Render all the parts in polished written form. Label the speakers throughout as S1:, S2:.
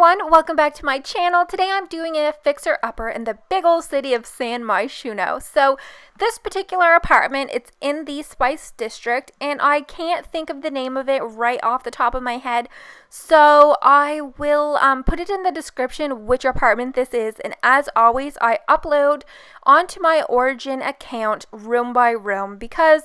S1: everyone, welcome back to my channel. Today I'm doing a fixer-upper in the big old city of San Myshuno. So this particular apartment, it's in the Spice District, and I can't think of the name of it right off the top of my head. So I will put it in the description which apartment this is, and as always, I upload onto my Origin account room by room because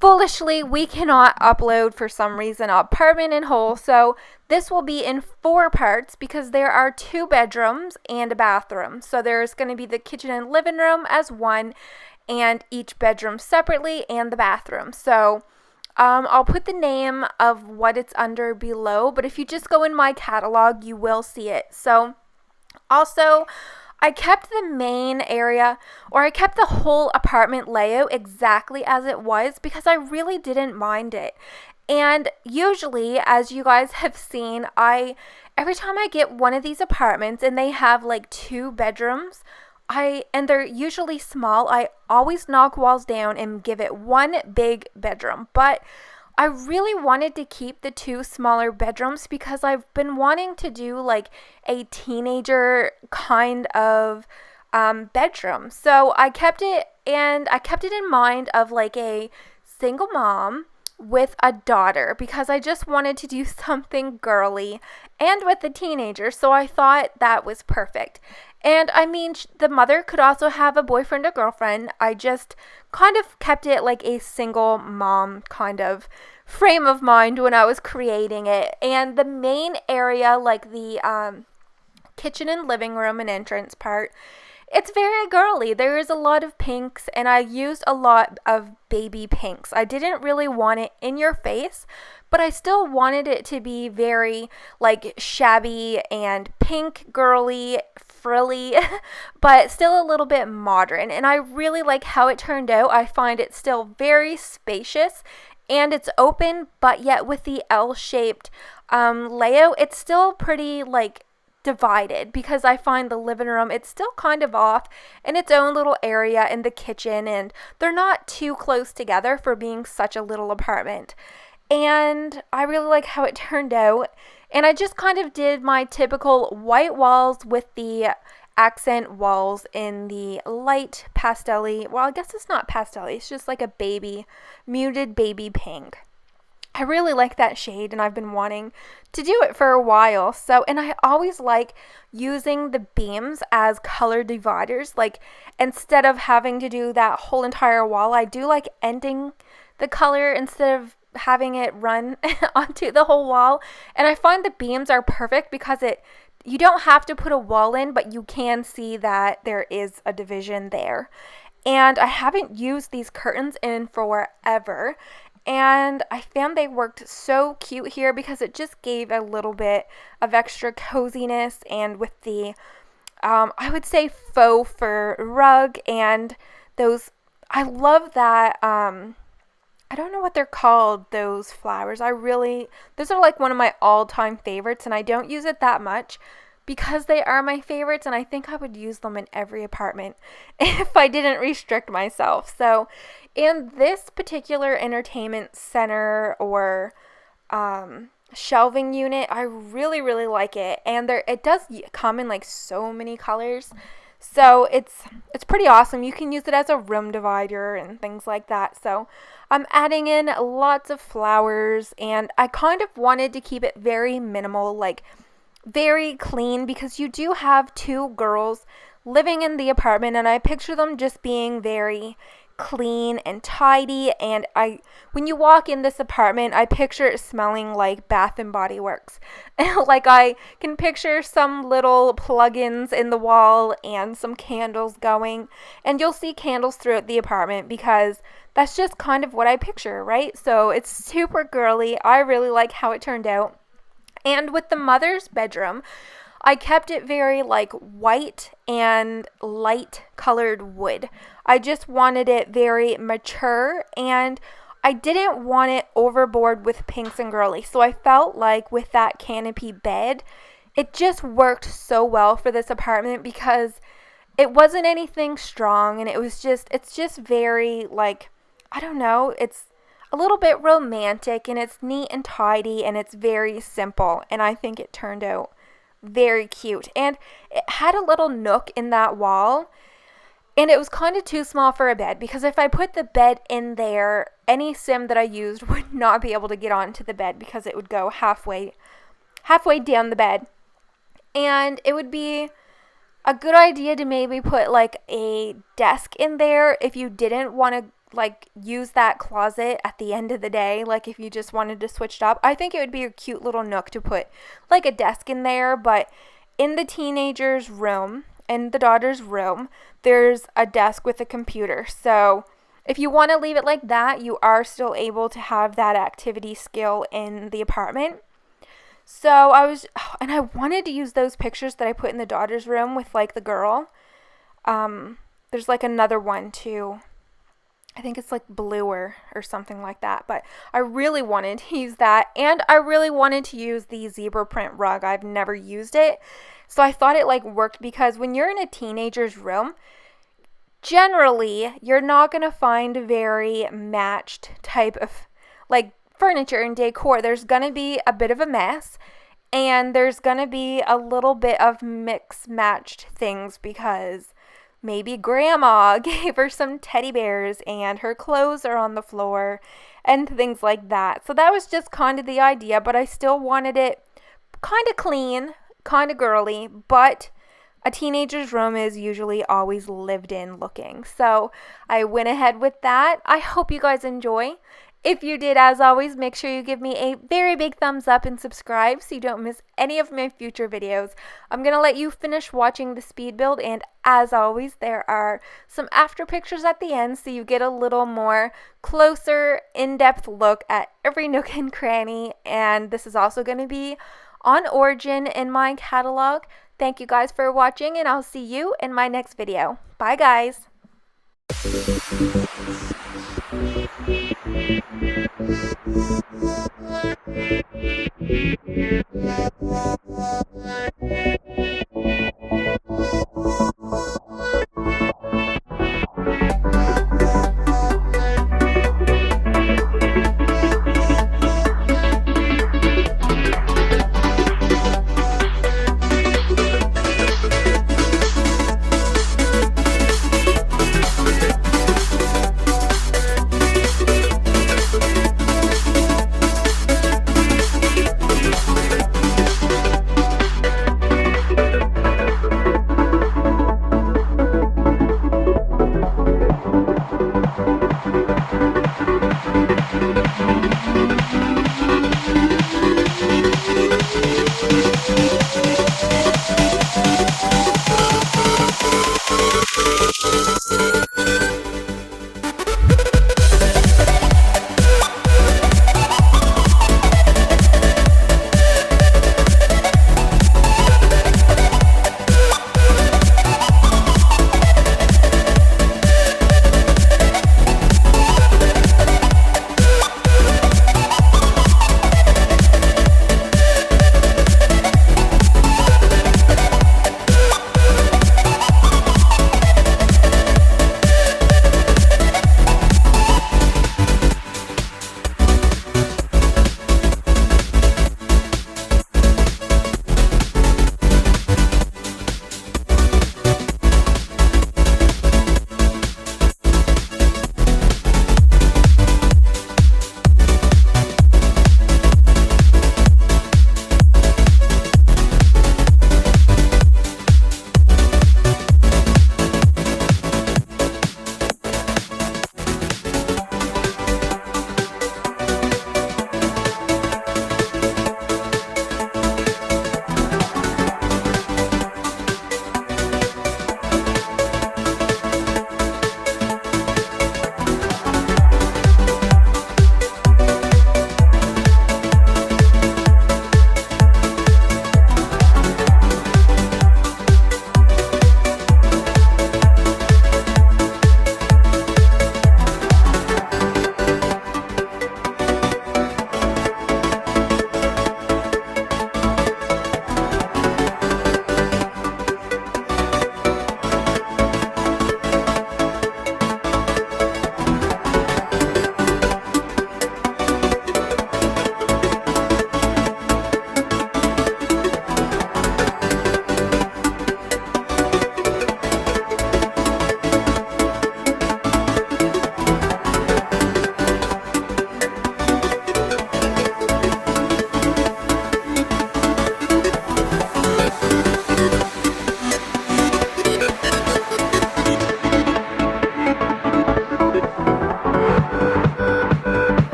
S1: foolishly, we cannot upload for some reason an apartment in whole, so this will be in 4 parts because there are 2 bedrooms and a bathroom. So there's going to be the kitchen and living room as one, and each bedroom separately, and the bathroom. So I'll put the name of what it's under below, but if you just go in my catalog, you will see it. So also, I kept the main area, or I kept the whole apartment layout exactly as it was because I really didn't mind it. And usually, as you guys have seen, every time I get one of these apartments and they have like 2 bedrooms, and they're usually small, I always knock walls down and give it one big bedroom. But I really wanted to keep the 2 smaller bedrooms because I've been wanting to do like a teenager kind of bedroom. So I kept it, and I kept it in mind of like a single mom with a daughter because I just wanted to do something girly and with the teenager. So I thought that was perfect. And I mean, the mother could also have a boyfriend or girlfriend. I just kind of kept it like a single mom kind of frame of mind when I was creating it. And the main area, like the kitchen and living room and entrance part, it's very girly. There is a lot of pinks, and I used a lot of baby pinks. I didn't really want it in your face, but I still wanted it to be very like shabby and pink, girly, frilly, but still a little bit modern. And I really like how it turned out. I find it still very spacious, and it's open, but yet with the L-shaped layout, it's still pretty like divided because I find the living room, it's still kind of off in its own little area in the kitchen, and they're not too close together for being such a little apartment. And I really like how it turned out. And I just kind of did my typical white walls with the accent walls in the light pastel-y, well, I guess it's not pastel-y, it's just like a muted baby pink. I really like that shade, and I've been wanting to do it for a while. So, and I always like using the beams as color dividers. Like, instead of having to do that whole entire wall, I do like ending the color instead of having it run onto the whole wall. And I find the beams are perfect because you don't have to put a wall in, but you can see that there is a division there. And I haven't used these curtains in forever, and I found they worked so cute here because it just gave a little bit of extra coziness, and with the I would say faux fur rug and those, I love that I don't know what they're called, those flowers. Those are like one of my all-time favorites, and I don't use it that much because they are my favorites, and I think I would use them in every apartment if I didn't restrict myself. So in this particular entertainment center or shelving unit, I really, really like it. And it does come in like so many colors. So it's pretty awesome. You can use it as a room divider and things like that. So I'm adding in lots of flowers, and I kind of wanted to keep it very minimal, like very clean, because you do have 2 girls living in the apartment, and I picture them just being very clean and tidy. And when you walk in this apartment, I picture it smelling like Bath and Body Works. Like, I can picture some little plugins in the wall and some candles going, and you'll see candles throughout the apartment because that's just kind of what I picture, right? So it's super girly. I really like how it turned out. And with the mother's bedroom, I kept it very like white and light colored wood. I just wanted it very mature, and I didn't want it overboard with pinks and girly. So I felt like with that canopy bed, it just worked so well for this apartment because it wasn't anything strong, and it's just very like, I don't know, it's a little bit romantic, and it's neat and tidy, and it's very simple, and I think it turned out very cute. And it had a little nook in that wall, and it was kind of too small for a bed, because if I put the bed in there, any sim that I used would not be able to get onto the bed because it would go halfway down the bed. And it would be a good idea to maybe put like a desk in there if you didn't want to like use that closet at the end of the day, like if you just wanted to switch it up. I think it would be a cute little nook to put like a desk in there. But in the teenager's room, in the daughter's room, there's a desk with a computer. So if you want to leave it like that, you are still able to have that activity skill in the apartment. So I wanted to use those pictures that I put in the daughter's room with like the girl. There's like another one too. I think it's like bluer or something like that, but I really wanted to use that, and I really wanted to use the zebra print rug. I've never used it, so I thought it like worked, because when you're in a teenager's room, generally you're not going to find very matched type of like furniture and decor. There's going to be a bit of a mess, and there's going to be a little bit of mixed matched things, because maybe grandma gave her some teddy bears and her clothes are on the floor and things like that. So that was just kind of the idea, but I still wanted it kind of clean, kind of girly, but a teenager's room is usually always lived in looking. So I went ahead with that. I hope you guys enjoy. If you did, as always, make sure you give me a very big thumbs up and subscribe so you don't miss any of my future videos. I'm going to let you finish watching the speed build, and as always, there are some after pictures at the end so you get a little more closer, in-depth look at every nook and cranny, and this is also going to be on Origin in my catalog. Thank you guys for watching, and I'll see you in my next video. Bye, guys!